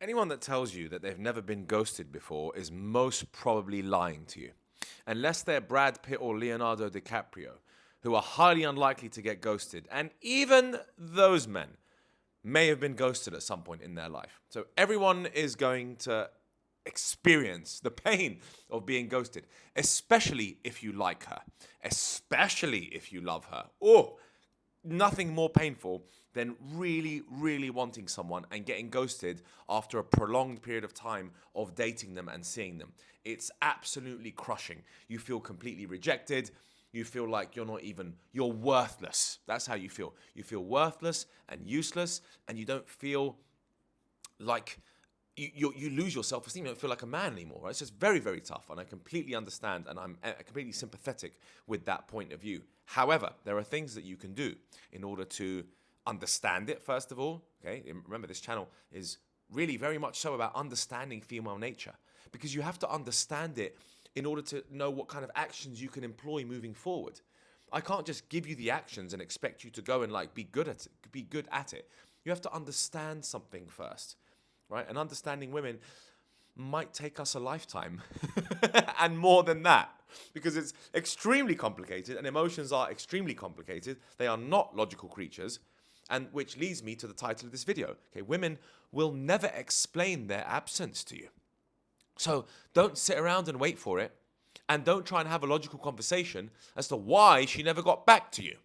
Anyone that tells you that they've never been ghosted before is most probably lying to you. Unless they're Brad Pitt or Leonardo DiCaprio, who are highly unlikely to get ghosted. And even those men may have been ghosted at some point in their life. So everyone is going to experience the pain of being ghosted, especially if you like her, especially if you love her. Oh, nothing more painful than really, really wanting someone and getting ghosted after a prolonged period of time of dating them and seeing them. It's absolutely crushing. You feel completely rejected. You feel like you're worthless. That's how you feel. You feel worthless and useless, and you don't feel like you lose your self-esteem. You don't feel like a man anymore. Right? It's just very, very tough, and I completely understand, and I'm completely sympathetic with that point of view. However, there are things that you can do in order to understand it, first of all. Okay, remember, this channel is really very much so about understanding female nature, because you have to understand it in order to know what kind of actions you can employ moving forward. I can't just give you the actions and expect you to go and be good at it. You have to understand something first, right? And understanding women might take us a lifetime and more than that, because it's extremely complicated and emotions are extremely complicated. They are not logical creatures, and which leads me to the title of this video. Okay, women will never explain their absence to you. So don't sit around and wait for it, and don't try and have a logical conversation as to why she never got back to you.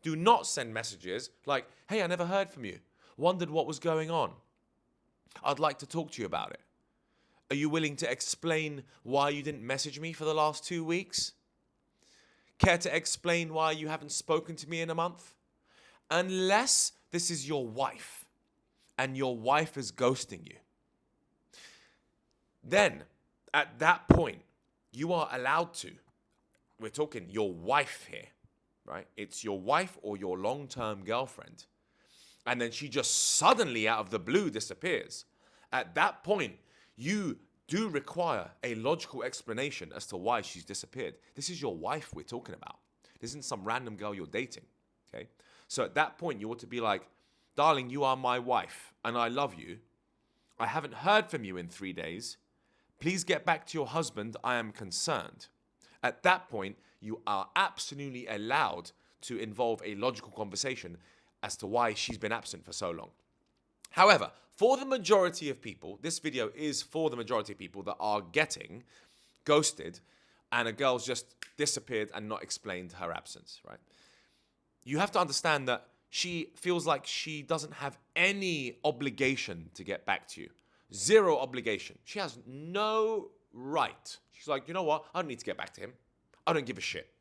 Do not send messages like, hey, I never heard from you. Wondered what was going on. I'd like to talk to you about it. Are you willing to explain why you didn't message me for the last 2 weeks? Care to explain why you haven't spoken to me in a month? Unless this is your wife and your wife is ghosting you. Then, at that point, you are allowed to, we're talking your wife here, right? It's your wife or your long-term girlfriend. And then she just suddenly out of the blue disappears. At that point, you do require a logical explanation as to why she's disappeared. This is your wife we're talking about. This isn't some random girl you're dating, okay? So at that point, you ought to be like, darling, you are my wife and I love you. I haven't heard from you in 3 days. Please get back to your husband. I am concerned. At that point, you are absolutely allowed to involve a logical conversation as to why she's been absent for so long. However, for the majority of people, this video is for the majority of people that are getting ghosted and a girl's just disappeared and not explained her absence, right? You have to understand that she feels like she doesn't have any obligation to get back to you. Zero obligation. She has no right. She's like, you know what? I don't need to get back to him. I don't give a shit.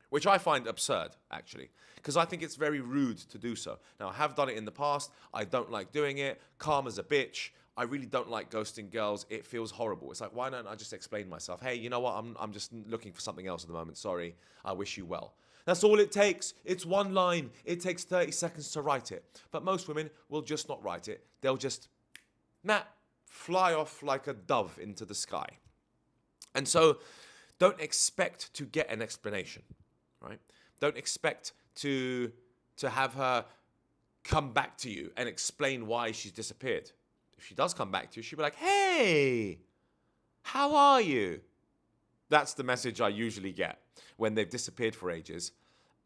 Which I find absurd, actually, because I think it's very rude to do so. Now, I have done it in the past. I don't like doing it. Karma's a bitch. I really don't like ghosting girls. It feels horrible. It's like, why don't I just explain myself? Hey, you know what? I'm just looking for something else at the moment. Sorry. I wish you well. That's all it takes. It's one line. It takes 30 seconds to write it. But most women will just not write it. They'll just fly off like a dove into the sky. And so don't expect to get an explanation, right? Don't expect to have her come back to you and explain why she's disappeared. If she does come back to you, she'll be like, hey, how are you? That's the message I usually get when they've disappeared for ages,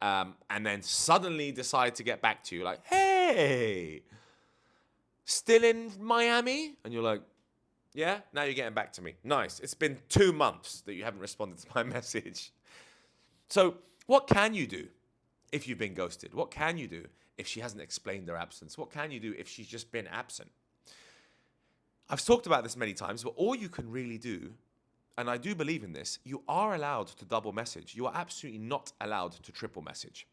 and then suddenly decide to get back to you like, hey, still in Miami? And you're like, yeah, now you're getting back to me. Nice. It's been 2 months that you haven't responded to my message. So what can you do if you've been ghosted? What can you do if she hasn't explained their absence? What can you do if she's just been absent? I've talked about this many times, but all you can really do, and I do believe in this, you are allowed to double message. You are absolutely not allowed to triple message.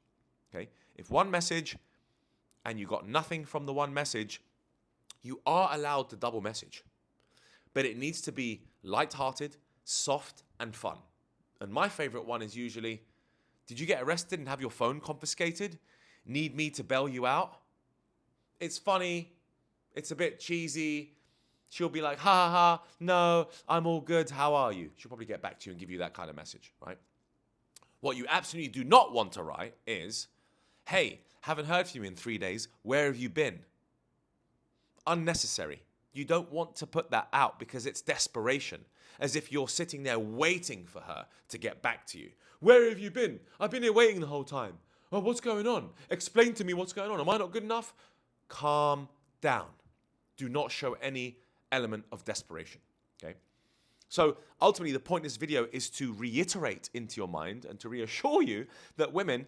Okay? If one message and you got nothing from the one message, you are allowed to double message. But it needs to be lighthearted, soft, and fun. And my favorite one is usually, did you get arrested and have your phone confiscated? Need me to bail you out? It's funny. It's a bit cheesy. She'll be like, ha ha ha, no, I'm all good. How are you? She'll probably get back to you and give you that kind of message, right? What you absolutely do not want to write is, hey, haven't heard from you in 3 days. Where have you been? Unnecessary. You don't want to put that out because it's desperation, as if you're sitting there waiting for her to get back to you. Where have you been? I've been here waiting the whole time. Oh, what's going on? Explain to me what's going on. Am I not good enough? Calm down. Do not show any element of desperation, okay? So ultimately, the point of this video is to reiterate into your mind and to reassure you that women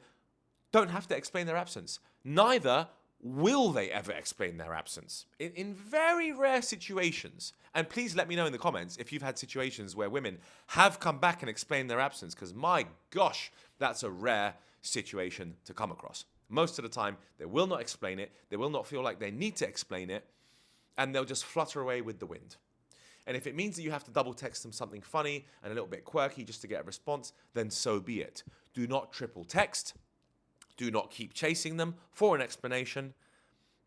don't have to explain their absence. Neither will they ever explain their absence. In very rare situations, and please let me know in the comments if you've had situations where women have come back and explained their absence, because my gosh, that's a rare situation to come across. Most of the time, they will not explain it, they will not feel like they need to explain it, and they'll just flutter away with the wind. And if it means that you have to double text them something funny and a little bit quirky just to get a response, then so be it. Do not triple text. Do not keep chasing them for an explanation.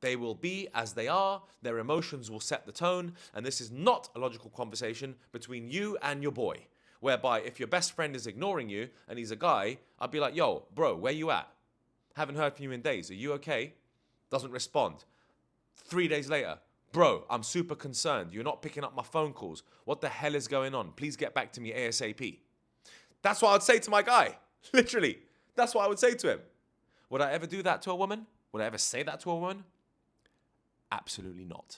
They will be as they are. Their emotions will set the tone. And this is not a logical conversation between you and your boy, whereby if your best friend is ignoring you and he's a guy, I'd be like, yo, bro, where you at? Haven't heard from you in days. Are you okay? Doesn't respond. 3 days later, bro, I'm super concerned. You're not picking up my phone calls. What the hell is going on? Please get back to me ASAP. That's what I'd say to my guy. Literally. That's what I would say to him. Would I ever do that to a woman? Would I ever say that to a woman? Absolutely not.